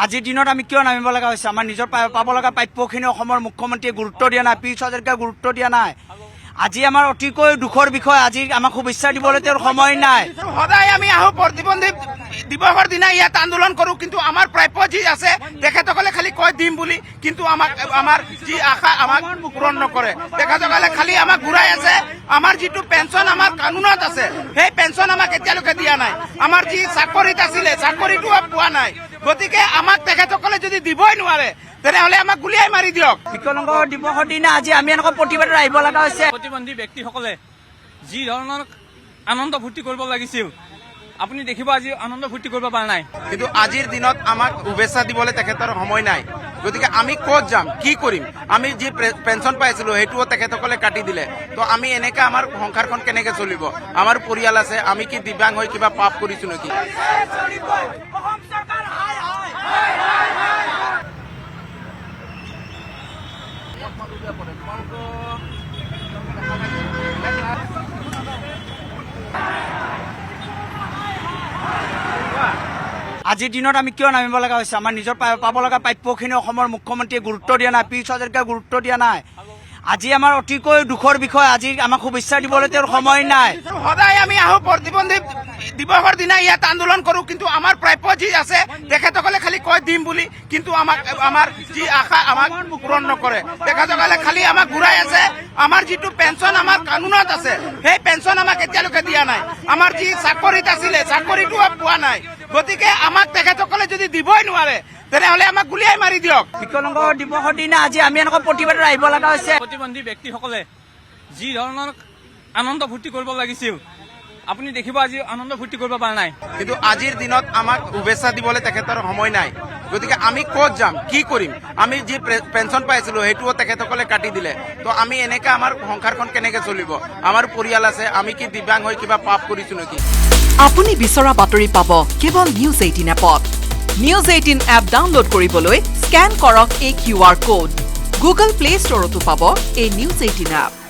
আজিৰ দিনত আমি কিয় নামিব লগা হৈছে? আমাৰ নিজৰ পাব লগা প্ৰাপ্যখিনি অসমৰ মুখ্যমন্ত্ৰীয়ে গুৰুত্ব দিয়া নাই, পীযুষ হাজৰিকাই গুৰুত্ব দিয়া নাই। আজি আমাৰ অতিকৈ দুখৰ বিষয়। আজি আমাক শুভেচ্ছা দিবলৈ তেওঁৰ সময় নাই। সদায় আমি আহো প্ৰতিবন্ধী দিৱসৰ দিনা ইয়াত আন্দোলন কৰো, কিন্তু আমাৰ প্ৰাপ্য যি আছে তেখেতসকলে খালি কয় দিম বুলি, কিন্তু আমাৰ যি আশা আমাক পূৰণ নকৰে। তেখেতসকলে খালি আমাক ঘূৰাই আছে। আমাৰ যিটো পেঞ্চন আমাৰ কানুনত আছে সেই পেঞ্চন আমাক এতিয়ালৈকে দিয়া নাই। আমাৰ যি চাকৰিত আছিলে চাকৰিটো পোৱা নাই। গতিকে আমাক তেখেতসকলে যদি দিবই নোৱাৰে তেনেহলে আমাক গুলিয়াই মাৰি দিয়ক। বিকলাংগ দিৱসৰ দিনা আজি আমি এনেকুৱা প্ৰতিবাদত আহিব লগা হৈছে। প্ৰতিবন্ধী ব্যক্তিসকলে যি ধৰণৰ আনন্দ ফূৰ্তি কৰিব লাগিছিল আপুনি দেখিব আজি আনন্দ ফূৰ্তি কৰিব পৰা নাই। কিন্তু আজিৰ দিনত আমাক শুভেচ্ছা দিবলৈ তেখেতৰ সময় নাই। গতিকে আমি ক'ত যাম, কি কৰিম? আমি যি পেঞ্চন পাইছিলো সেইটোও তেখেতসকলে কাটি দিলে। তো আমি এনেকে আমাৰ সংসাৰখন কেনেকে চলিব? আমাৰ পৰিয়াল আছে, আমি কি দিব্যাংগ হৈ কিবা পাপ কৰিছো নেকি? আজিৰ দিনত আমি কিয় নামিব লগা হৈছে? আমাৰ নিজৰ পাব লগা প্ৰাপ্যখিনি অসমৰ মুখ্যমন্ত্ৰীয়ে গুৰুত্ব দিয়া নাই, পীযুষ হাজৰিকাই গুৰুত্ব দিয়া নাই। আজি আমাৰ অতিকৈ দুখৰ বিষয়। আজি আমাক শুভেচ্ছা দিবলৈ তেওঁৰ সময় নাই। সদায় আমি আহো প্ৰতিবন্ধী দিৱসৰ দিনা ইয়াত আন্দোলন কৰো, কিন্তু আমাৰ প্ৰাপ্য যি আছে তেখেতসকলে খালি কয় দিম বুলি, কিন্তু আমাৰ যি আশা আমাক পূৰণ নকৰে। তেখেতসকলে খালি আমাক ঘূৰাই আছে। আমাৰ যিটো পেঞ্চন আমাৰ কানুনত আছে সেই পেঞ্চন আমাক এতিয়ালৈকে দিয়া নাই। আমাৰ যি চাকৰিত আছিলে চাকৰিটো পোৱা নাই। গতিকে আমাক তেখেতসকলে যদি দিবই নোৱাৰে তেনেহলে আমাক গুলিয়াই মাৰি দিয়ক। বিকলাংগ দিৱসৰ দিনা আজি আমি এনেকুৱা প্ৰতিবাদত আহিব লগা হৈছে। প্ৰতিবন্ধী ব্যক্তিসকলে যি ধৰণৰ আনন্দ ফূৰ্তি কৰিব লাগিছিল আপুনি দেখিব আজি আনন্দ ফূৰ্তি কৰিব পৰা নাই। কিন্তু আজিৰ দিনত আমাক শুভেচ্ছা দিবলৈ তেখেতৰ সময় নাই। গতিকে আমি ক'ত যাম, কি কৰিম? আমি যি পেঞ্চন পাইছিলো সেইটোও তেখেতসকলে কাটি দিলে। তো আমি এনেকে আমাৰ সংসাৰখন কেনেকে চলিব? আমাৰ পৰিয়াল আছে, আমি কি দিব্যাংগ হৈ কিবা পাপ কৰিছো নেকি? আপুনি বিচৰা বাতৰি পাব কেৱল নিউজ 18 এপত। নিউজ 18 এপ ডাউনলোড কৰিবলৈ স্কেন কৰক এই QR কোড। গুগল প্লে ষ্টৰতো পাব এই নিউজ 18 এপ।